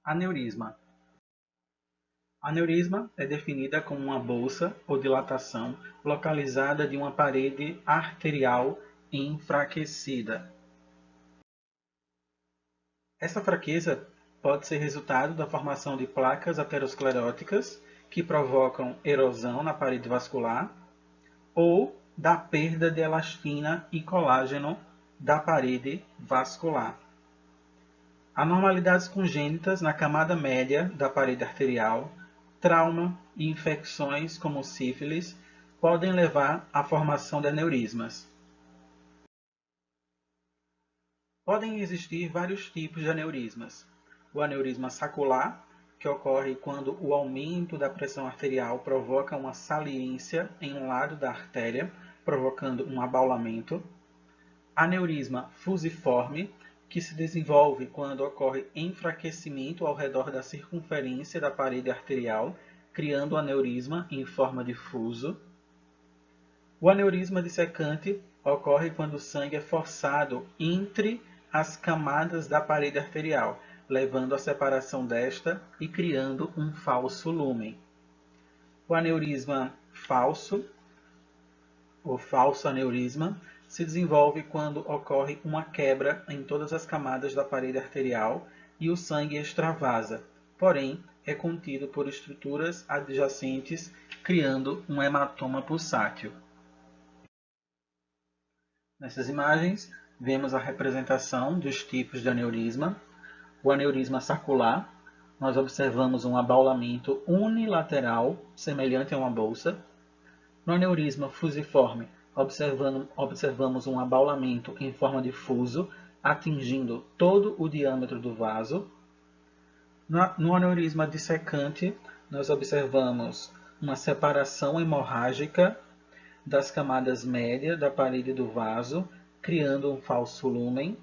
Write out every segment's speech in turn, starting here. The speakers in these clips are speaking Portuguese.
Aneurisma. Aneurisma é definida como uma bolsa ou dilatação localizada de uma parede arterial enfraquecida. Essa fraqueza pode ser resultado da formação de placas ateroscleróticas que provocam erosão na parede vascular ou da perda de elastina e colágeno da parede vascular. Anormalidades congênitas na camada média da parede arterial, trauma e infecções como sífilis podem levar à formação de aneurismas. Podem existir vários tipos de aneurismas. O aneurisma sacular, que ocorre quando o aumento da pressão arterial provoca uma saliência em um lado da artéria, provocando um abaulamento. Aneurisma fusiforme, que se desenvolve quando ocorre enfraquecimento ao redor da circunferência da parede arterial, criando aneurisma em forma de fuso. O aneurisma dissecante ocorre quando o sangue é forçado entre as camadas da parede arterial, levando à separação desta e criando um falso lúmen. O aneurisma falso, ou falso aneurisma, se desenvolve quando ocorre uma quebra em todas as camadas da parede arterial e o sangue extravasa, porém é contido por estruturas adjacentes, criando um hematoma pulsátil. Nessas imagens, vemos a representação dos tipos de aneurisma. O aneurisma sacular, nós observamos um abaulamento unilateral, semelhante a uma bolsa. No aneurisma fusiforme, observamos um abaulamento em forma de fuso, atingindo todo o diâmetro do vaso. No aneurisma dissecante, nós observamos uma separação hemorrágica das camadas médias da parede do vaso, criando um falso lúmen.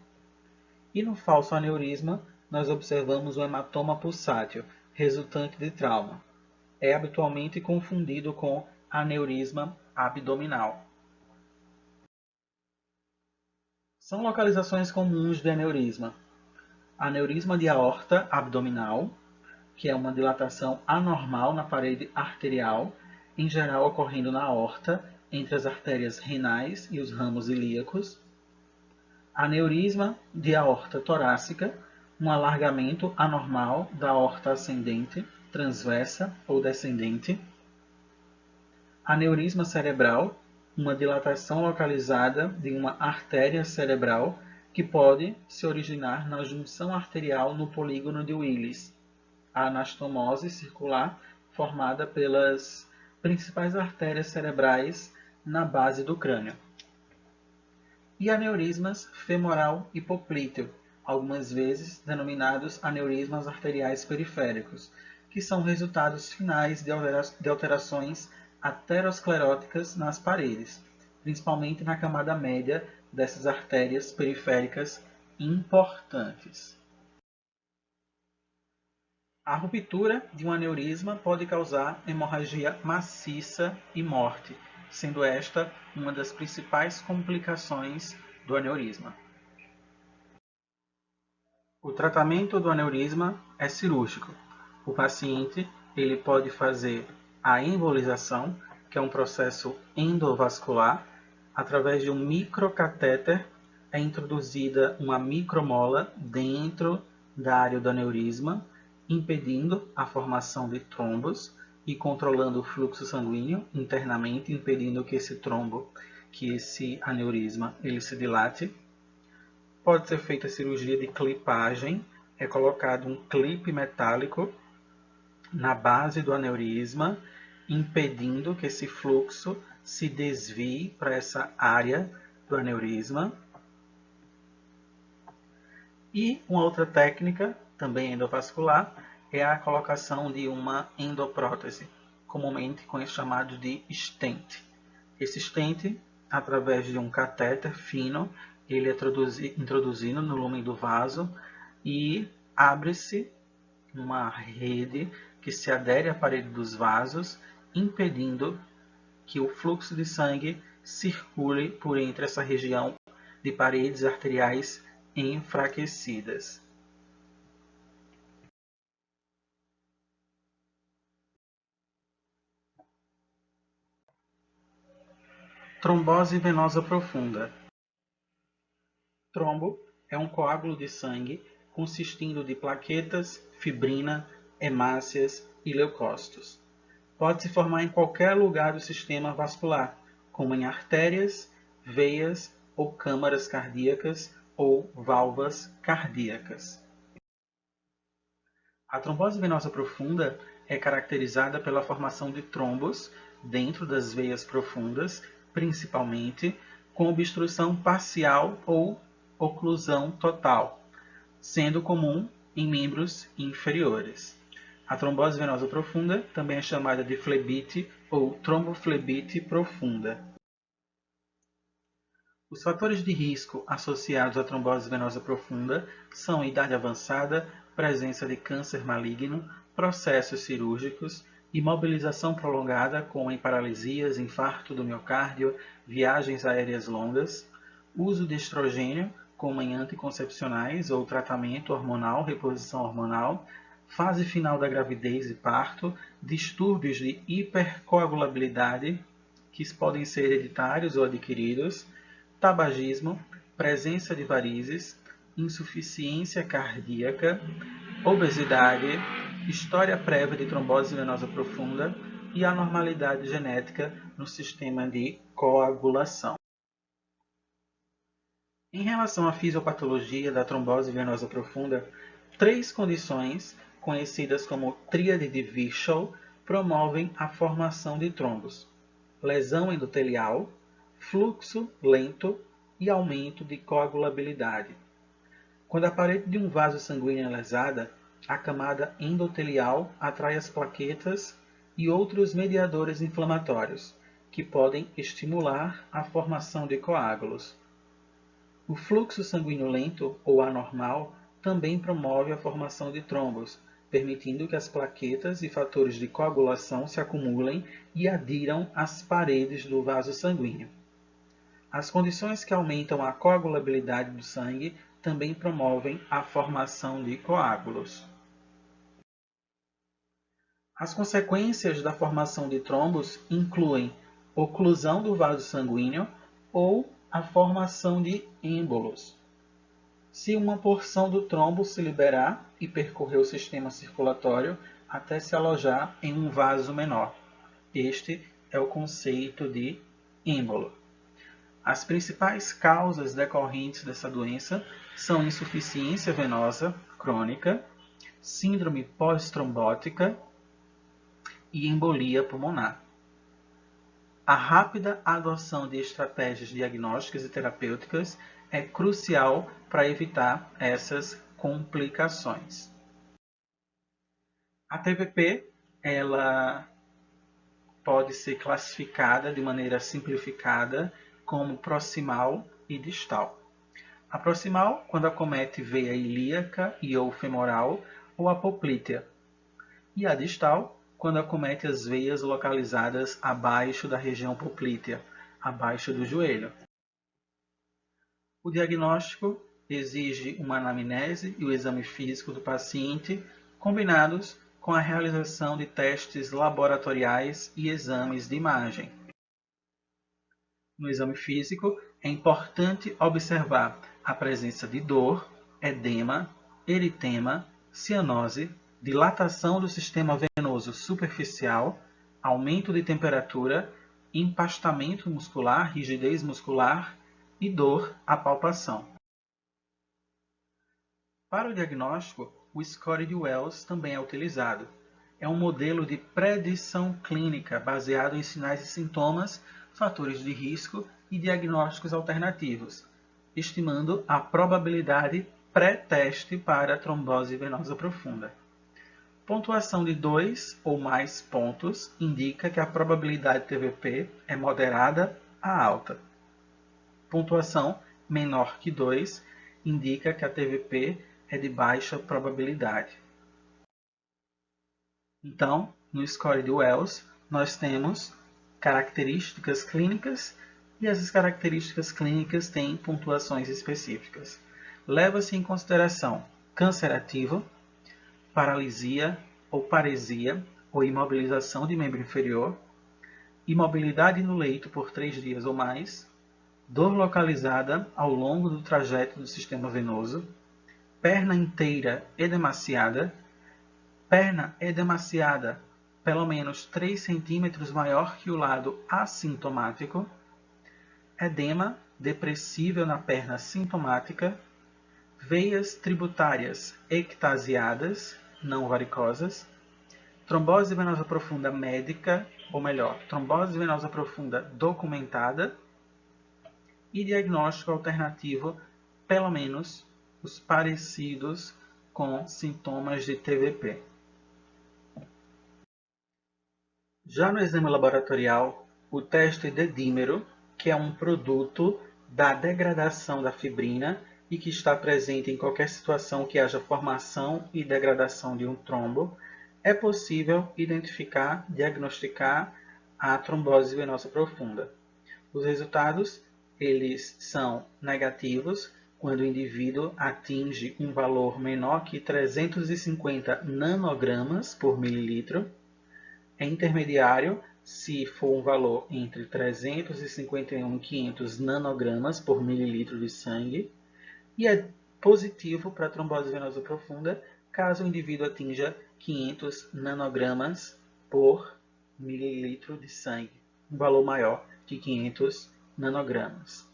E no falso aneurisma, nós observamos o hematoma pulsátil, resultante de trauma. É habitualmente confundido com aneurisma abdominal. São localizações comuns de aneurisma. Aneurisma de aorta abdominal, que é uma dilatação anormal na parede arterial, em geral ocorrendo na aorta, entre as artérias renais e os ramos ilíacos. Aneurisma de aorta torácica, um alargamento anormal da aorta ascendente, transversa ou descendente. Aneurisma cerebral, uma dilatação localizada de uma artéria cerebral que pode se originar na junção arterial no polígono de Willis. A anastomose circular formada pelas principais artérias cerebrais na base do crânio. E aneurismas femoral hipoplíteo, algumas vezes denominados aneurismas arteriais periféricos, que são resultados finais de alterações ateroscleróticas nas paredes, principalmente na camada média dessas artérias periféricas importantes. A ruptura de um aneurisma pode causar hemorragia maciça e morte, sendo esta uma das principais complicações do aneurisma. O tratamento do aneurisma é cirúrgico. O paciente ele pode fazer a embolização, que é um processo endovascular. Através de um microcatéter é introduzida uma micromola dentro da área do aneurisma, impedindo a formação de trombos e controlando o fluxo sanguíneo internamente, impedindo que esse aneurisma, ele se dilate. Pode ser feita a cirurgia de clipagem, é colocado um clipe metálico na base do aneurisma, impedindo que esse fluxo se desvie para essa área do aneurisma. E uma outra técnica, também endovascular, é a colocação de uma endoprótese, comumente chamado de stent. Esse stent, através de um catéter fino, ele é introduzido no lúmen do vaso e abre-se uma rede que se adere à parede dos vasos, impedindo que o fluxo de sangue circule por entre essa região de paredes arteriais enfraquecidas. Trombose venosa profunda. Trombo é um coágulo de sangue consistindo de plaquetas, fibrina, hemácias e leucócitos. Pode se formar em qualquer lugar do sistema vascular, como em artérias, veias ou câmaras cardíacas ou válvulas cardíacas. A trombose venosa profunda é caracterizada pela formação de trombos dentro das veias profundas, principalmente com obstrução parcial ou oclusão total, sendo comum em membros inferiores. A trombose venosa profunda também é chamada de flebite ou tromboflebite profunda. Os fatores de risco associados à trombose venosa profunda são idade avançada, presença de câncer maligno, processos cirúrgicos, imobilização prolongada, como em paralisias, infarto do miocárdio, viagens aéreas longas, uso de estrogênio, como em anticoncepcionais ou tratamento hormonal, reposição hormonal, fase final da gravidez e parto, distúrbios de hipercoagulabilidade, que podem ser hereditários ou adquiridos, tabagismo, presença de varizes, insuficiência cardíaca, obesidade, história prévia de trombose venosa profunda e anormalidade genética no sistema de coagulação. Em relação à fisiopatologia da trombose venosa profunda, 3 condições, conhecidas como tríade de Virchow, promovem a formação de trombos: lesão endotelial, fluxo lento e aumento de coagulabilidade. Quando a parede de um vaso sanguíneo é lesada, a camada endotelial atrai as plaquetas e outros mediadores inflamatórios, que podem estimular a formação de coágulos. O fluxo sanguíneo lento ou anormal também promove a formação de trombos, permitindo que as plaquetas e fatores de coagulação se acumulem e adiram às paredes do vaso sanguíneo. As condições que aumentam a coagulabilidade do sangue também promovem a formação de coágulos. As consequências da formação de trombos incluem oclusão do vaso sanguíneo ou a formação de êmbolos. Se uma porção do trombo se liberar e percorrer o sistema circulatório até se alojar em um vaso menor. Este é o conceito de êmbolo. As principais causas decorrentes dessa doença são insuficiência venosa crônica, síndrome pós-trombótica e embolia pulmonar. A rápida adoção de estratégias diagnósticas e terapêuticas é crucial para evitar essas complicações. A TVP, ela pode ser classificada de maneira simplificada como proximal e distal. A proximal, quando acomete veia ilíaca e ou femoral ou apoplítea. E a distal, quando acomete as veias localizadas abaixo da região poplítea, abaixo do joelho. O diagnóstico exige uma anamnese e o exame físico do paciente, combinados com a realização de testes laboratoriais e exames de imagem. No exame físico, é importante observar a presença de dor, edema, eritema, cianose, dilatação do sistema venoso superficial, aumento de temperatura, empastamento muscular, rigidez muscular e dor à palpação. Para o diagnóstico, o score de Wells também é utilizado. É um modelo de predição clínica baseado em sinais e sintomas, fatores de risco e diagnósticos alternativos, estimando a probabilidade pré-teste para trombose venosa profunda. Pontuação de 2 ou mais pontos indica que a probabilidade TVP é moderada a alta. Pontuação menor que 2 indica que a TVP é de baixa probabilidade. Então, no score de Wells, nós temos características clínicas e essas características clínicas têm pontuações específicas. Leva-se em consideração câncer ativo, paralisia ou paresia ou imobilização de membro inferior, imobilidade no leito por 3 dias ou mais, dor localizada ao longo do trajeto do sistema venoso, perna inteira edemaciada, perna edemaciada pelo menos 3 centímetros maior que o lado assintomático, edema depressível na perna sintomática, veias tributárias ectasiadas, não varicosas, trombose venosa profunda médica, ou melhor, trombose venosa profunda documentada, e diagnóstico alternativo, pelo menos os parecidos com sintomas de TVP. Já no exame laboratorial, o teste de dímero, que é um produto da degradação da fibrina e que está presente em qualquer situação que haja formação e degradação de um trombo, é possível identificar, diagnosticar a trombose venosa profunda. Os resultados, eles são negativos quando o indivíduo atinge um valor menor que 350 nanogramas por mililitro. É intermediário se for um valor entre 351 e 500 nanogramas por mililitro de sangue. E é positivo para a trombose venosa profunda caso o indivíduo atinja 500 nanogramas por mililitro de sangue, um valor maior que 500 nanogramas.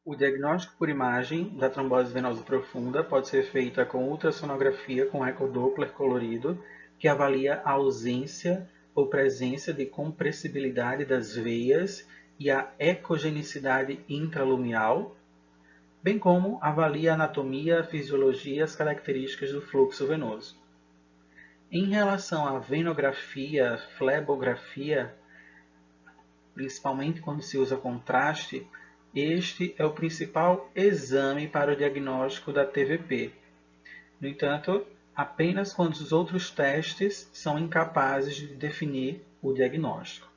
O diagnóstico por imagem da trombose venosa profunda pode ser feita com ultrassonografia com ecodoppler colorido, que avalia a ausência ou presença de compressibilidade das veias e a ecogenicidade intralumial, bem como avalia a anatomia, a fisiologia e as características do fluxo venoso. Em relação à venografia, flebografia, principalmente quando se usa contraste, este é o principal exame para o diagnóstico da TVP. No entanto, apenas quando os outros testes são incapazes de definir o diagnóstico.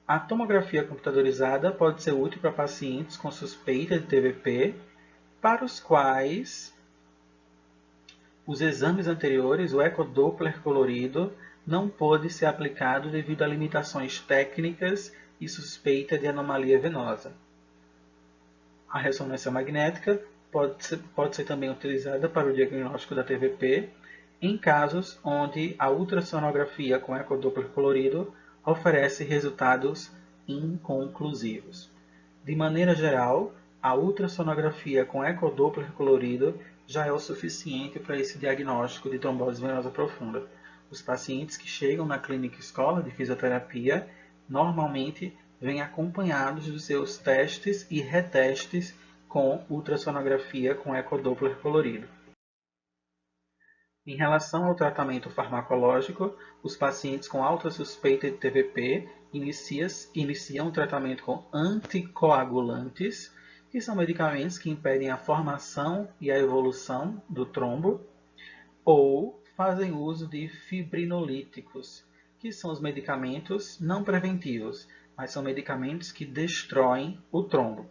A tomografia computadorizada pode ser útil para pacientes com suspeita de TVP, para os quais os exames anteriores, o ecodoppler colorido, não pôde ser aplicado devido a limitações técnicas e suspeita de anomalia venosa. A ressonância magnética pode ser também utilizada para o diagnóstico da TVP em casos onde a ultrassonografia com ecodoppler colorido oferece resultados inconclusivos. De maneira geral, a ultrassonografia com ecodoppler colorido já é o suficiente para esse diagnóstico de trombose venosa profunda. Os pacientes que chegam na clínica escola de fisioterapia normalmente vêm acompanhados dos seus testes e retestes com ultrassonografia com ecodoppler colorido. Em relação ao tratamento farmacológico, os pacientes com alta suspeita de TVP iniciam o tratamento com anticoagulantes, que são medicamentos que impedem a formação e a evolução do trombo, ou fazem uso de fibrinolíticos, que são os medicamentos não preventivos, mas são medicamentos que destroem o trombo.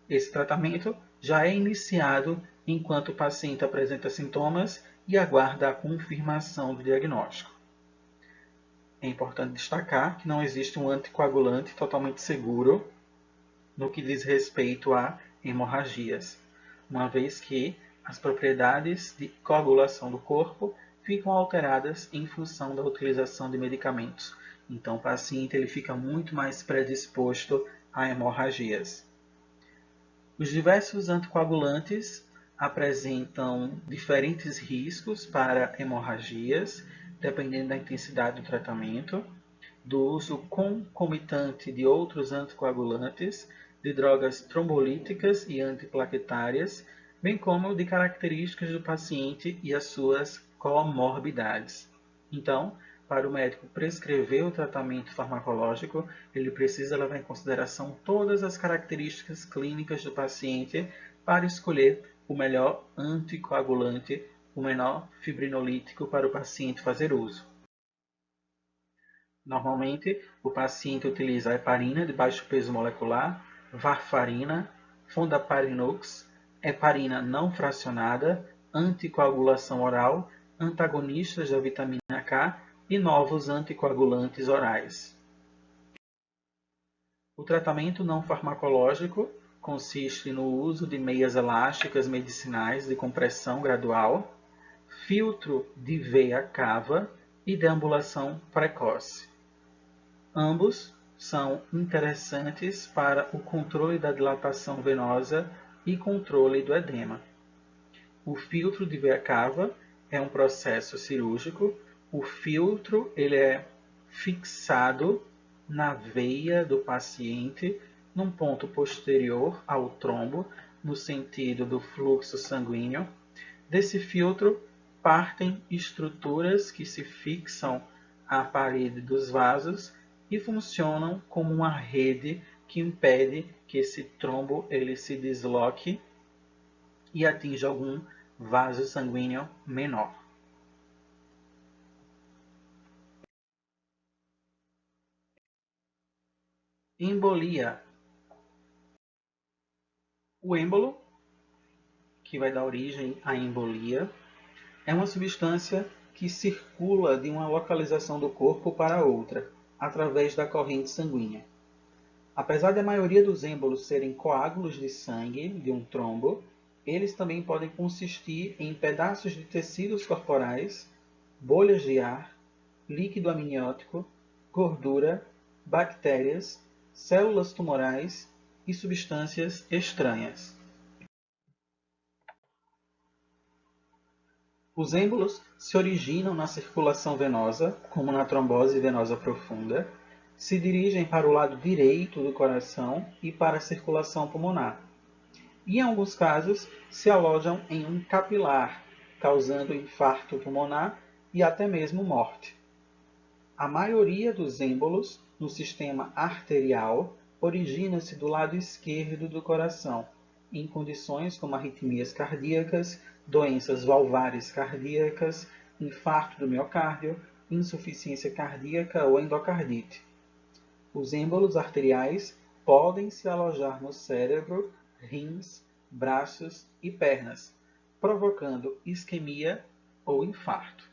Esse tratamento já é iniciado enquanto o paciente apresenta sintomas e aguarda a confirmação do diagnóstico. É importante destacar que não existe um anticoagulante totalmente seguro no que diz respeito a hemorragias, uma vez que as propriedades de coagulação do corpo ficam alteradas em função da utilização de medicamentos. Então, o paciente ele fica muito mais predisposto a hemorragias. Os diversos anticoagulantes apresentam diferentes riscos para hemorragias, dependendo da intensidade do tratamento, do uso concomitante de outros anticoagulantes, de drogas trombolíticas e antiplaquetárias, bem como de características do paciente e as suas comorbidades. Então, para o médico prescrever o tratamento farmacológico, ele precisa levar em consideração todas as características clínicas do paciente para escolher o melhor anticoagulante, o menor fibrinolítico para o paciente fazer uso. Normalmente, o paciente utiliza heparina de baixo peso molecular, varfarina, fondaparinux, heparina não fracionada, anticoagulação oral, antagonistas da vitamina K e novos anticoagulantes orais. O tratamento não farmacológico consiste no uso de meias elásticas medicinais de compressão gradual, filtro de veia cava e deambulação precoce. Ambos são interessantes para o controle da dilatação venosa e controle do edema. O filtro de veia cava é um processo cirúrgico. O filtro ele é fixado na veia do paciente, num ponto posterior ao trombo, no sentido do fluxo sanguíneo. Desse filtro partem estruturas que se fixam à parede dos vasos e funcionam como uma rede que impede que esse trombo ele se desloque e atinja algum vaso sanguíneo menor. Embolia. O êmbolo, que vai dar origem à embolia, é uma substância que circula de uma localização do corpo para outra, através da corrente sanguínea. Apesar da maioria dos êmbolos serem coágulos de sangue de um trombo, eles também podem consistir em pedaços de tecidos corporais, bolhas de ar, líquido amniótico, gordura, bactérias, células tumorais e substâncias estranhas. Os êmbolos se originam na circulação venosa, como na trombose venosa profunda, se dirigem para o lado direito do coração e para a circulação pulmonar. E, em alguns casos, se alojam em um capilar, causando infarto pulmonar e até mesmo morte. A maioria dos êmbolos no sistema arterial origina-se do lado esquerdo do coração, em condições como arritmias cardíacas, doenças valvares cardíacas, infarto do miocárdio, insuficiência cardíaca ou endocardite. Os êmbolos arteriais podem se alojar no cérebro, rins, braços e pernas, provocando isquemia ou infarto.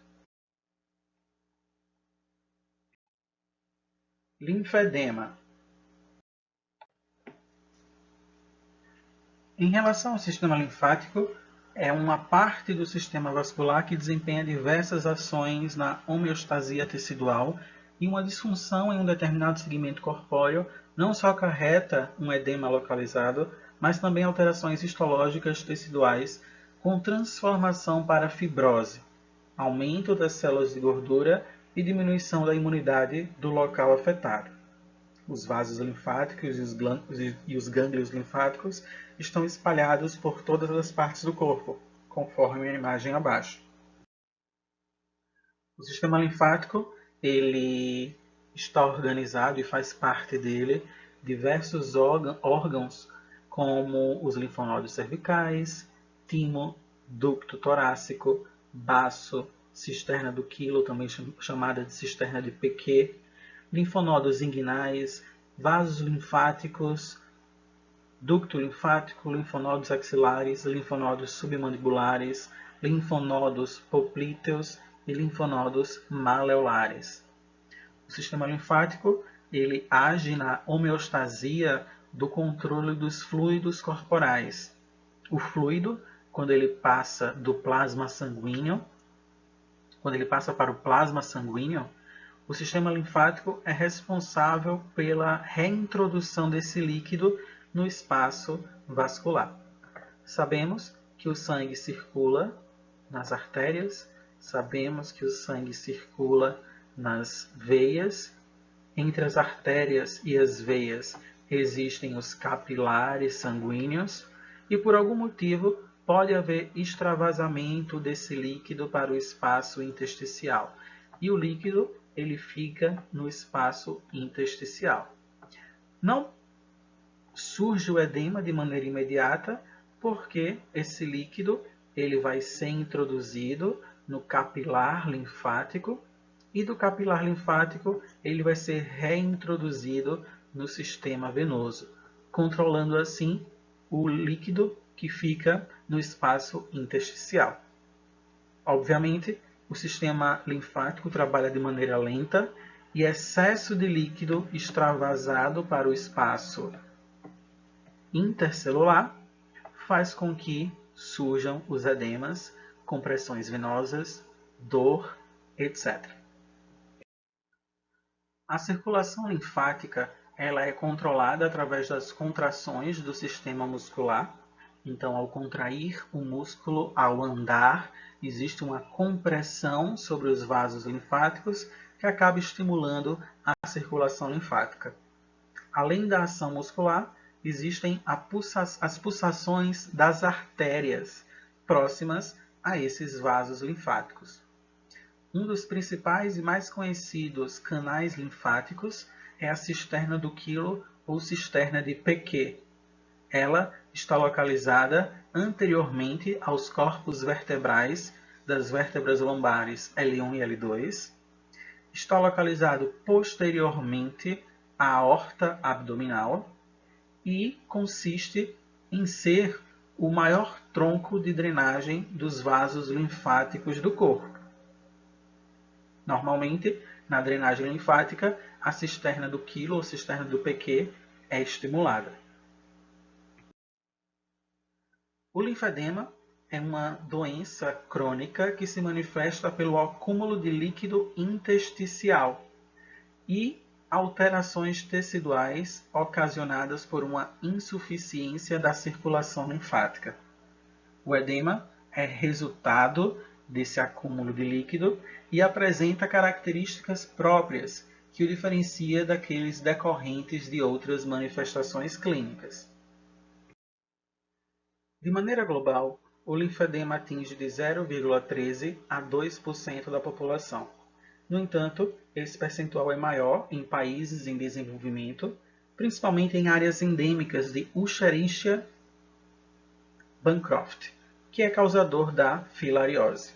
Linfedema. Em relação ao sistema linfático, é uma parte do sistema vascular que desempenha diversas ações na homeostasia tecidual e uma disfunção em um determinado segmento corpóreo não só acarreta um edema localizado, mas também alterações histológicas teciduais com transformação para fibrose, aumento das células de gordura e diminuição da imunidade do local afetado. Os vasos linfáticos e os gânglios linfáticos estão espalhados por todas as partes do corpo, conforme a imagem abaixo. O sistema linfático ele está organizado e faz parte dele diversos órgãos, como os linfonodos cervicais, timo, ducto torácico, baço, cisterna do quilo, também chamada de cisterna de Pequet, linfonodos inguinais, vasos linfáticos, ducto linfático, linfonodos axilares, linfonodos submandibulares, linfonodos poplíteos e linfonodos maleolares. O sistema linfático ele age na homeostasia do controle dos fluidos corporais. O fluido, quando ele passa do plasma sanguíneo, quando ele passa para o plasma sanguíneo, o sistema linfático é responsável pela reintrodução desse líquido no espaço vascular. Sabemos que o sangue circula nas artérias, sabemos que o sangue circula nas veias. Entre as artérias e as veias existem os capilares sanguíneos e por algum motivo pode haver extravasamento desse líquido para o espaço intersticial. E o líquido ele fica no espaço intersticial. Não surge o edema de maneira imediata, porque esse líquido ele vai ser introduzido no capilar linfático e do capilar linfático ele vai ser reintroduzido no sistema venoso, controlando assim o líquido que fica no espaço intersticial. Obviamente o sistema linfático trabalha de maneira lenta e excesso de líquido extravasado para o espaço intercelular faz com que surjam os edemas, compressões venosas, dor, etc. A circulação linfática ela é controlada através das contrações do sistema muscular. Então, ao contrair o músculo, ao andar, existe uma compressão sobre os vasos linfáticos que acaba estimulando a circulação linfática. Além da ação muscular, existem as pulsações das artérias próximas a esses vasos linfáticos. Um dos principais e mais conhecidos canais linfáticos é a cisterna do quilo ou cisterna de Pequet. Ela está localizada anteriormente aos corpos vertebrais das vértebras lombares L1 e L2. Está localizado posteriormente à aorta abdominal e consiste em ser o maior tronco de drenagem dos vasos linfáticos do corpo. Normalmente, na drenagem linfática, a cisterna do quilo ou cisterna do Pequet é estimulada. O linfedema é uma doença crônica que se manifesta pelo acúmulo de líquido intersticial e alterações teciduais ocasionadas por uma insuficiência da circulação linfática. O edema é resultado desse acúmulo de líquido e apresenta características próprias que o diferencia daqueles decorrentes de outras manifestações clínicas. De maneira global, o linfedema atinge de 0,13 a 2% da população. No entanto, esse percentual é maior em países em desenvolvimento, principalmente em áreas endêmicas de Escherichia Bancroft, que é causador da filariose.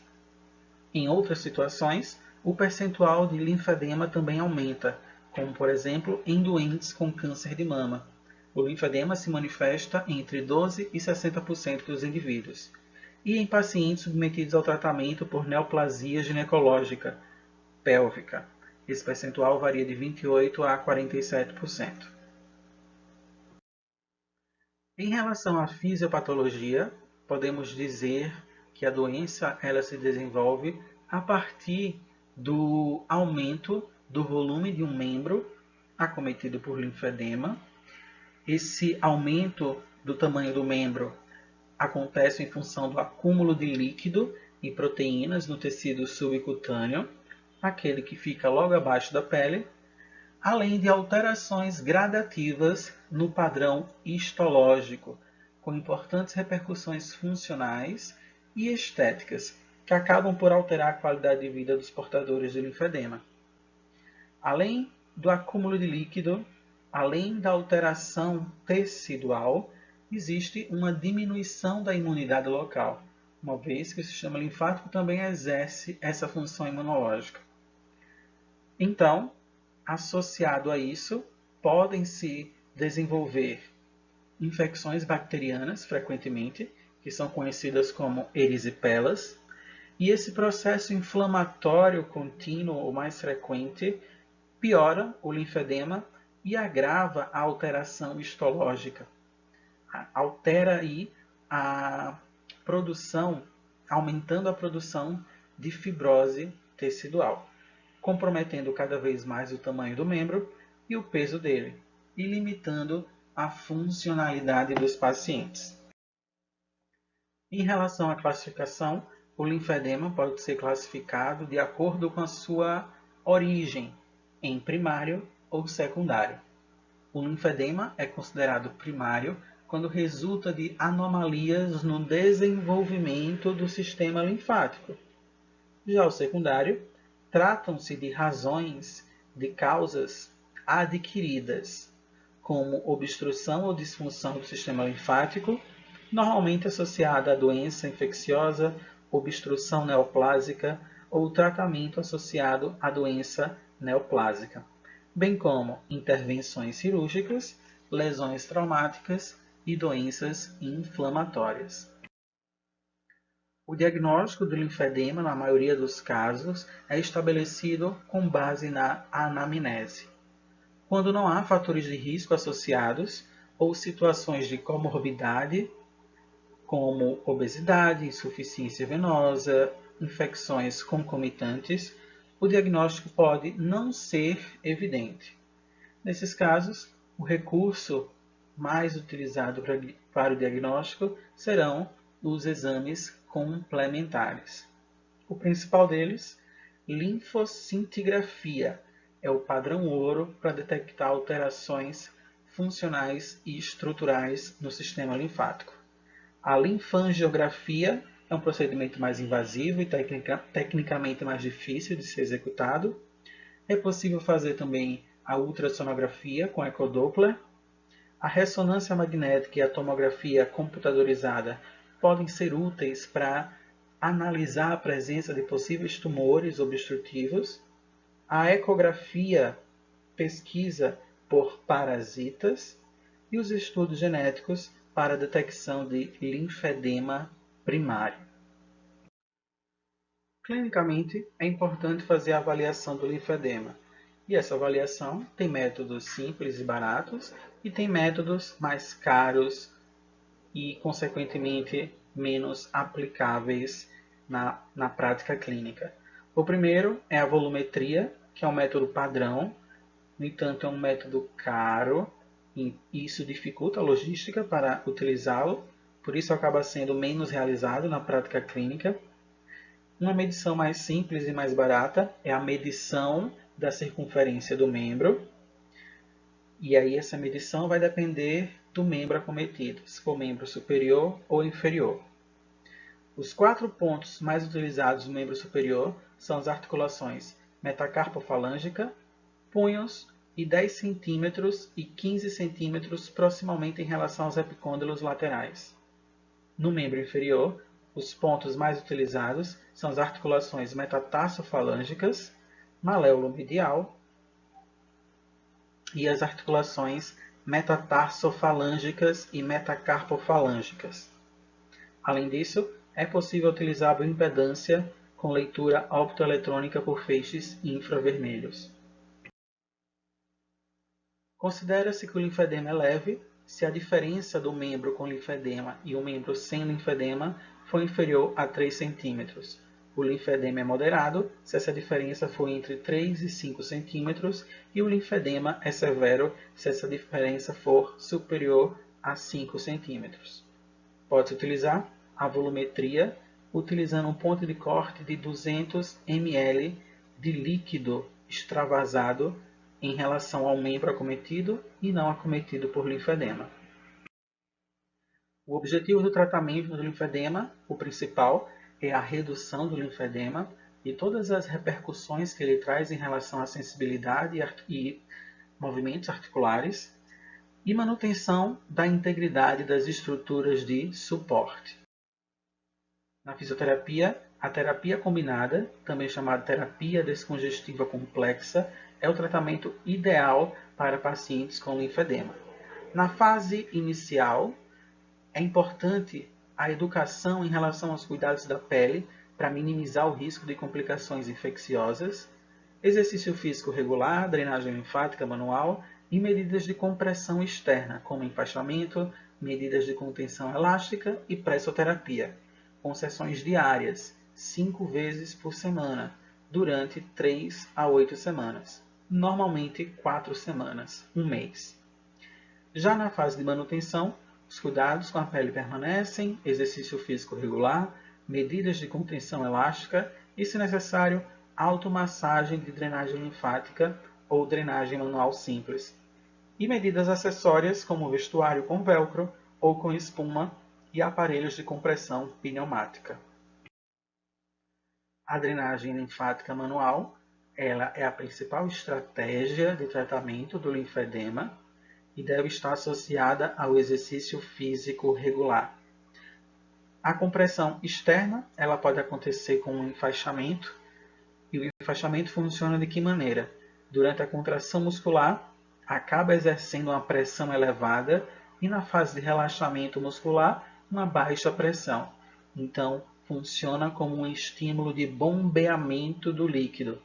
Em outras situações, o percentual de linfedema também aumenta, como por exemplo em doentes com câncer de mama. O linfedema se manifesta entre 12% e 60% dos indivíduos, e em pacientes submetidos ao tratamento por neoplasia ginecológica pélvica. Esse percentual varia de 28% a 47%. Em relação à fisiopatologia, podemos dizer que a doença ela se desenvolve a partir do aumento do volume de um membro acometido por linfedema. Esse aumento do tamanho do membro acontece em função do acúmulo de líquido e proteínas no tecido subcutâneo, aquele que fica logo abaixo da pele, além de alterações gradativas no padrão histológico, com importantes repercussões funcionais e estéticas, que acabam por alterar a qualidade de vida dos portadores de linfedema. Além do acúmulo de líquido, além da alteração tecidual, existe uma diminuição da imunidade local, uma vez que o sistema linfático também exerce essa função imunológica. Então, associado a isso, podem se desenvolver infecções bacterianas, frequentemente, que são conhecidas como erisipelas, e esse processo inflamatório contínuo ou mais frequente piora o linfedema e agrava a alteração histológica. Altera aí a produção, aumentando a produção de fibrose tecidual, comprometendo cada vez mais o tamanho do membro e o peso dele, e limitando a funcionalidade dos pacientes. Em relação à classificação, o linfedema pode ser classificado de acordo com a sua origem, em primário ou secundário. O linfedema é considerado primário quando resulta de anomalias no desenvolvimento do sistema linfático. Já o secundário, tratam-se de razões de causas adquiridas, como obstrução ou disfunção do sistema linfático, normalmente associada à doença infecciosa, obstrução neoplásica ou tratamento associado à doença neoplásica, bem como intervenções cirúrgicas, lesões traumáticas e doenças inflamatórias. O diagnóstico do linfedema, na maioria dos casos, é estabelecido com base na anamnese. Quando não há fatores de risco associados ou situações de comorbidade, como obesidade, insuficiência venosa, infecções concomitantes, o diagnóstico pode não ser evidente. Nesses casos, o recurso mais utilizado para o diagnóstico serão os exames complementares. O principal deles, linfoscintigrafia, é o padrão ouro para detectar alterações funcionais e estruturais no sistema linfático. A linfangiografia é um procedimento mais invasivo e tecnicamente mais difícil de ser executado. É possível fazer também a ultrassonografia com ecodoppler. A ressonância magnética e a tomografia computadorizada podem ser úteis para analisar a presença de possíveis tumores obstrutivos. A ecografia pesquisa por parasitas e os estudos genéticos para a detecção de linfedema primário. Clinicamente, é importante fazer a avaliação do linfedema. E essa avaliação tem métodos simples e baratos e tem métodos mais caros e, consequentemente, menos aplicáveis na prática clínica. O primeiro é a volumetria, que é um método padrão, no entanto, é um método caro e isso dificulta a logística para utilizá-lo, por isso acaba sendo menos realizado na prática clínica. Uma medição mais simples e mais barata é a medição da circunferência do membro. E aí essa medição vai depender do membro acometido, se for membro superior ou inferior. Os 4 pontos mais utilizados no membro superior são as articulações metacarpofalângica, punhos e 10 cm e 15 cm proximamente em relação aos epicôndilos laterais. No membro inferior, os pontos mais utilizados são as articulações metatarsofalângicas, maléolo medial e as articulações metatarsofalângicas e metacarpofalângicas. Além disso, é possível utilizar a bioimpedância com leitura optoeletrônica por feixes infravermelhos. Considera-se que o linfedema é leve se a diferença do membro com linfedema e o membro sem linfedema for inferior a 3 cm. O linfedema é moderado se essa diferença for entre 3 e 5 cm e o linfedema é severo se essa diferença for superior a 5 cm. Pode-se utilizar a volumetria utilizando um ponto de corte de 200 ml de líquido extravasado em relação ao membro acometido e não acometido por linfedema. O objetivo do tratamento do linfedema, o principal, é a redução do linfedema e todas as repercussões que ele traz em relação à sensibilidade e movimentos articulares e manutenção da integridade das estruturas de suporte. Na fisioterapia, a terapia combinada, também chamada terapia descongestiva complexa, é o tratamento ideal para pacientes com linfedema. Na fase inicial, é importante a educação em relação aos cuidados da pele para minimizar o risco de complicações infecciosas, exercício físico regular, drenagem linfática manual e medidas de compressão externa, como enfaixamento, medidas de contenção elástica e pressoterapia, com sessões diárias, 5 vezes por semana, durante 3 a 8 semanas, normalmente 4 semanas, um mês. Já na fase de manutenção, os cuidados com a pele permanecem, exercício físico regular, medidas de contenção elástica e, se necessário, automassagem de drenagem linfática ou drenagem manual simples. E medidas acessórias como vestuário com velcro ou com espuma e aparelhos de compressão pneumática. A drenagem linfática manual, ela é a principal estratégia de tratamento do linfedema e deve estar associada ao exercício físico regular. A compressão externa, ela pode acontecer com um enfaixamento, e o enfaixamento funciona de que maneira? Durante a contração muscular, acaba exercendo uma pressão elevada e na fase de relaxamento muscular, uma baixa pressão. Então, funciona como um estímulo de bombeamento do líquido.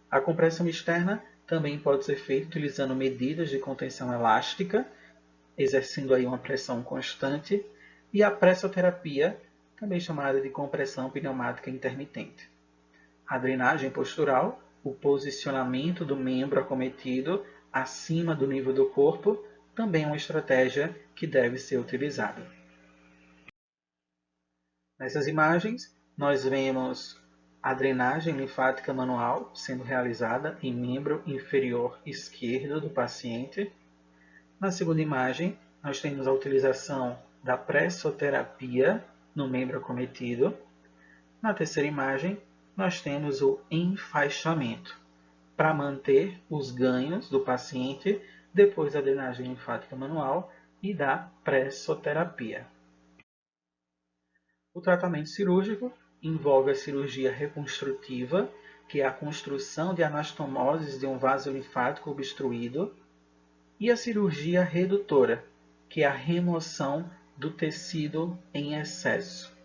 A compressão externa também pode ser feita utilizando medidas de contenção elástica, exercendo aí uma pressão constante, e a pressoterapia, também chamada de compressão pneumática intermitente. A drenagem postural, o posicionamento do membro acometido acima do nível do corpo, também é uma estratégia que deve ser utilizada. Nessas imagens, nós vemos a drenagem linfática manual sendo realizada em membro inferior esquerdo do paciente. Na segunda imagem, nós temos a utilização da pressoterapia no membro acometido. Na terceira imagem, nós temos o enfaixamento, para manter os ganhos do paciente depois da drenagem linfática manual e da pressoterapia. O tratamento cirúrgico envolve a cirurgia reconstrutiva, que é a construção de anastomoses de um vaso linfático obstruído, e a cirurgia redutora, que é a remoção do tecido em excesso.